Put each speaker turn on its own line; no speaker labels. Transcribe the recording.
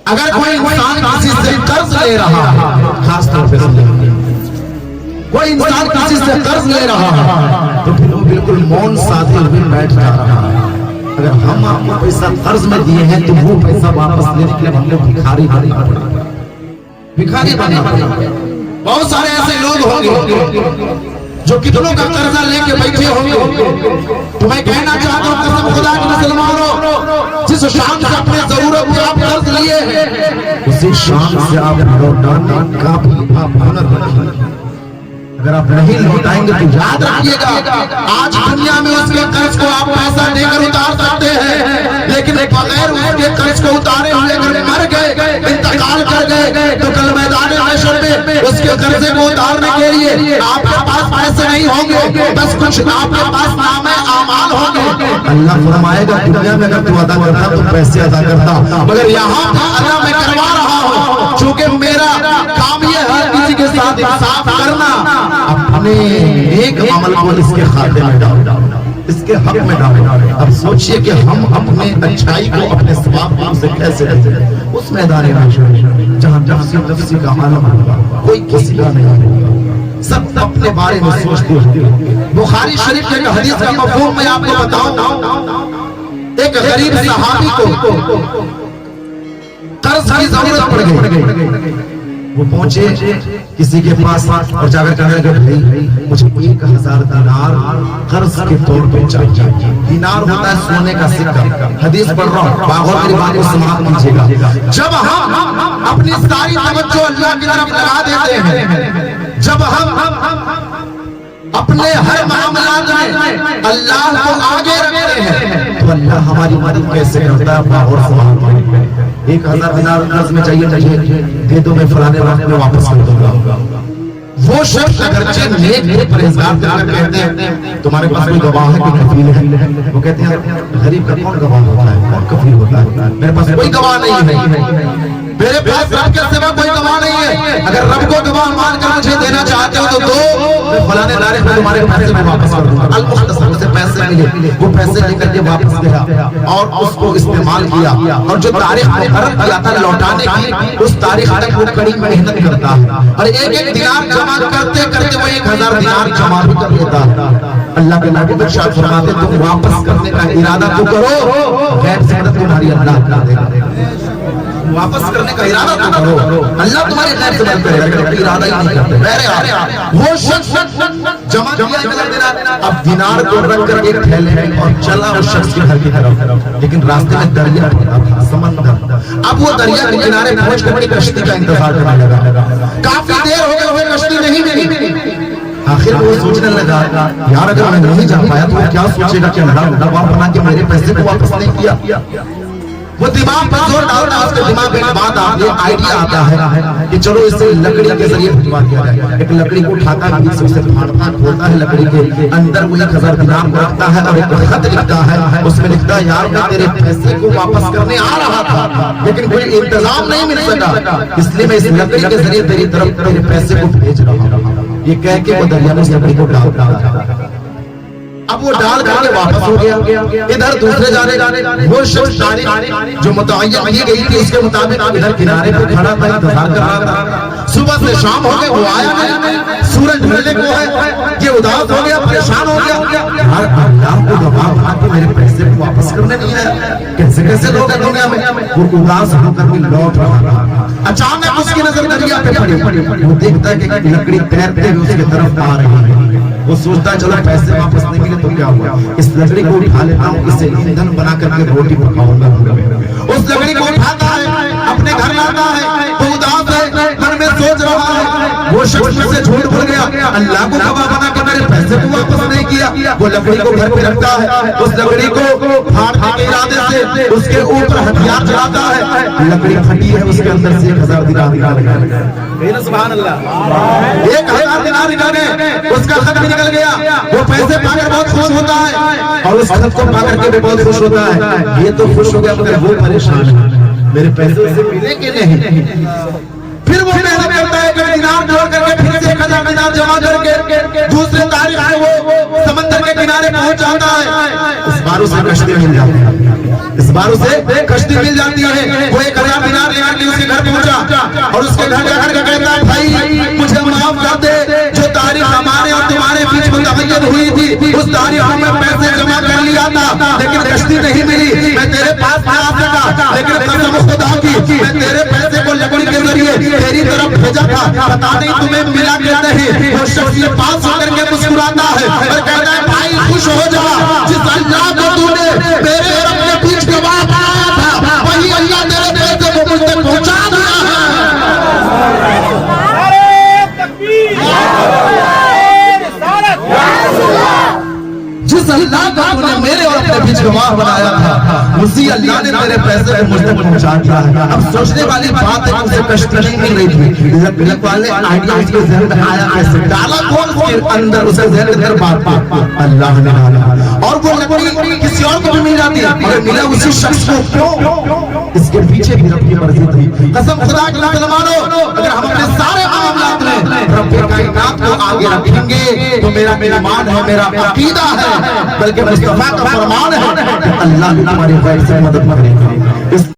اگر کوئی انسان کسی سے قرض لے رہا ہے، خاص طور پہ کوئی انسان کسی سے قرض لے رہا ہے تو پھر وہ بالکل مون ساتھی ہوئے بیٹھ جا رہا ہے. اگر ہم آپ کو پیسہ قرض میں دیے ہیں تو وہ پیسہ واپس لینے کے لیے ہم نے بھکاری بننا پڑے گا. بھکاری بننا پڑے گا. بہت سارے ایسے لوگ ہوں گے جو کتنوں کا قرضہ لے کے بیٹھے ہوں گے. تو میں کہنا چاہتا ہوں قسم خدا کی مسلمانوں، جس شان سے اپنے ضرورت میں آپ قرض لیے ہیں اسی شان سے آپ لوٹانے کا بھی ہنر رکھیں. اگر آپ نہیں لوٹائیں گے تو یاد رکھیے گا آج دنیا میں اس کے قرض کو آپ پیسہ دے کر اتار سکتے ہیں، لیکن بغیر اس کے قرض کو اتارے ہوئے اگر مر گئے، انتقال کر گئے تو کل میدان محشر میں اس کے قرضے کو اتارنے کے لیے آپ کے پاس پیسے نہیں ہوں گے، بس کچھ آپ کے پاس نام اعمال ہوں گے. اللہ فرمائے گا دنیا میں اگر تو ادا کرتا تو پیسے ادا کرتا، مگر یہاں پر اللہ میں کروا رہا ہوں چونکہ میرا کام یہ ہے کسی کے ساتھ انصاف کرنا. اپنے ایک عمل کو اس کے خاتے میں ڈالو، اس کے حق میں ڈالو. اب سوچئے کہ ہم اپنے اچھائی کو اپنے ثواب کو سے کیسے اس میدان محشر جہاں نفسی کا عالم ہوگا، کوئی کسی کا نہیں ہوگا، سب اپنے بارے میں سوچتے ہیں. بخاری شریف کے حدیث کا مفہوم میں آپ کو بتاؤں. ایک غریب صحابی کو قرض کی ضرورت پڑ گئی. وہ پہنچے کسی کے پاس اور جا کر کہنے لگے بھائی مجھے 1000 دینار قرض کے طور پہ چاہیے. دینار ہوتا ہے سونے کا سکہ. حدیث پڑھ رہا ہوں، باغور میری بات کو سماعت کیجیے گا. جب ہم اپنی ساری توجہ اللہ کی طرف لگا دیتے ہیں، جب ہم اپنے ہر معاملات میں اللہ کو آگے رکھتے ہیں تو اللہ ہماری مدد کیسے کرتا ہے. باغور سماعت کیجیے. 1000 دینار قرض میں چاہیے دے دو، میں فلانے وقت میں واپس کر دوں گا. وہ شخص اگرچہ نیک پرہیزگار کہتے ہیں تمہارے پاس کوئی گواہ ہے کوئی کفیل ہے؟ وہ کہتے ہیں غریب کا کون گواہ ہوتا ہے، کون کفیل ہوتا ہے؟ میرے پاس کوئی گواہ نہیں ہے، میرے پاس رب کے سوا کوئی گواہ نہیں ہے. اگر رب کو گواہ مان کر مجھے دینا چاہتے ہو تو دو، میں فلانے ادارے میں تمہارے پیسے میں واپس کر دوں گا. المختصر سے پیسے ملے، وہ پیسے لے کر کے واپس گیا اور اس کو استعمال کیا، اور جو تاریخ مقرر کیا تھا لوٹانے کی اس تاریخ تک وہ کڑی محنت کرتا ہے اور ایک دینار جمع کرتے کرتے وہ 1000 دینار جمع بھی کر لیتا ہے. اللہ کے نبی ارشاد فرماتے تم واپس کرنے کا ارادہ تو کرو، غیر سے مدد تمہاری اللہ کر دے گا. واپس کرنے کا ارادہ تو کرو، اللہ تمہاری غیر سے مدد کرے گا. ارادہ ہی نہیں کرتے. وہ شخص جمع کیا 1000 دینار، اب دینار کو رکھ کر ایک تھیلے میں اور چلا اس شخص کے گھر کی طرف. لیکن راستے میں دریا تھا، سمندر. اب وہ دریا کے کنارے پہنچ کر کے کشتی کا انتظار کرنے لگا. کافی دیر ہو گئی، وہ کشتی نہیں ملی. آخر وہ سوچنے لگا یار اگر میں نہیں جا پایا تو کیا سوچے گا کہ اللہ دبا بنا کے میرے پیسے کو واپس نہیں کیا. وہ دماغ پر زور ڈالتا ہے، اس کے دماغ میں ایک بات آتی ہے، آئیڈیا آتا ہے کہ چلو اسے لکڑی کے ذریعے بھجوا دیا جائے. ایک لکڑی کو اٹھاتا ہے، بیچ سے اسے پھاڑتا کھولتا ہے، لکڑی کے اندر وہ 1000 دینار کو رکھتا ہے اور ایک خط لکھتا ہے. اس میں لکھتا ہے یار میں تیرے پیسے کو واپس کرنے آ رہا تھا لیکن کوئی انتظام نہیں مل سکا، اس لیے میں اس لکڑی کے ذریعے تیری طرف تیرے پیسے کو بھیج رہا ہوں. یہ کہہ کے وہ دریا میں اس لکڑی کو ڈالتا. اب وہ ڈال کر کے واپس ہو گیا. ادھر دوسرے جانے وہ شخص تاریخ جو متعین کی گئی تھی اس کے مطابق ادھر کنارے پر کھڑا تھا، انتظار کر رہا تھا. صبح سے شام ہو گئے، وہ آیا نہیں. سورج ڈھلنے کو ہے، یہ اداس ہو گیا، پریشان ہو گیا. اللہ کو گواہ بنا کے میرے پیسے کو واپس کرنے نہیں آیا. کیسے لوگ ہیں دنیا میں. وہ اداس ہو کر بھی لوٹ رہا تھا. اچانک اس کی نظر دریا پہ پڑی. وہ دیکھتا ہے کہ لکڑی تیرتے ہوئے اس کی طرف آ رہی ہے. وہ سوچتا ہے چلو پیسے واپس نہیں ملے تو کیا ہوا، اس لکڑی کو اٹھا لیتا ہوں، اسے ایندھن بنا کر کے روٹی پکاؤں گا. اس لکڑی کو اٹھاتا ہے، اپنے گھر لاتا ہے. وہ اداس ہے، من میں سوچ رہا ہے. وہ شخص میں سے جھوٹ بول گیا، اللہ کو گواہ بنا کے میرے پیسے کو واپس نہیں کیا. وہ لکڑی کو گھر پہ رکھتا ہے، اس لکڑی کو پھاڑنے کے ارادے سے اس کے اوپر ہتھیار چلاتا ہے. لکڑی پھٹی ہے، اس کے اندر سے 1000 دینار نکال گیا. سبحان اللہ. 1000 دینار نکالے، اس کا خط بھی نکل گیا. وہ پیسے پا کر بہت خوش ہوتا ہے اور اس خط کو پا کر کے بھی بہت خوش ہوتا ہے. یہ تو خوش ہو گیا مگر وہ پریشان ہے، میرے پیسے سے ملے کہ نہیں. پھر وہ محنت کرتا ہے کہ دینار جوڑ کر کے پھر سے 1000 دینار جمع کر کے دوسرے تاریخ میں وہ سمندر کے کنارے پہنچ جاتا ہے. اس بار اسے کشتی مل جاتی ہے، اس بار اسے کشتی مل جاتی ہے. وہ 1000 دینار لے کر کے دھڑکا کر کہتا ہے بھائی مجھے معاف کر دے، جو تاریخ ہمارے اور تمہارے بیچ متعین ہوئی تھی اس تاریخ میں پیسے جمع کر لیا تھا، لیکن کشتی نہیں ملی، میں تیرے پاس نہ آ سکا، لیکن قسم خدا کی میں تیرے پیسے کو لکڑی کے ذریعے تیری طرف بھیجا تھا، پتا نہیں تمہیں ملا کہ نہیں۔ وہ شخص یہ پاس ہو کر کے مسکراتا ہے اور کہتا ہے بھائی خوش ہو جا، جس اللہ کو تو نے میرے اور اپنے بیچ گواہ بنایا تھا وہی اللہ تیرے پیسے کو مجھ تک پہنچا دیا ہے۔ جس اللہ کو تو نے میرے اور اپنے بیچ گواہ بنایا تھا اسی اللہ نے تیرے پیسے کو مجھ تک پہنچا دیا ہے۔ اب سوچنے والی بات ہے کہ اسے کشتی نہیں مل رہی تھی، کلک والے آئیڈیا اس کے ذہن میں آیا کیسے، ڈالا کون کے اندر، اسے ذہن میں بات اللہ نے ڈالا، اور وہ لکڑی کسی اور کو بھی مل جاتی ہے اور ملا اسی شخص کو، کیوں؟ اس کے پیچھے بھی رب کی مرضی تھی۔ قسم خدا کی مسلمانوں، اگر ہم اپنے سارے معاملات میں رب کائنات کو آگے رکھیں گے تو میرا ایمان ہے، میرا عقیدہ ہے، بلکہ مصطفیٰ کا فرمان ہے کہ اللہ بھی تمہاری غیر سے مدد کرے گا۔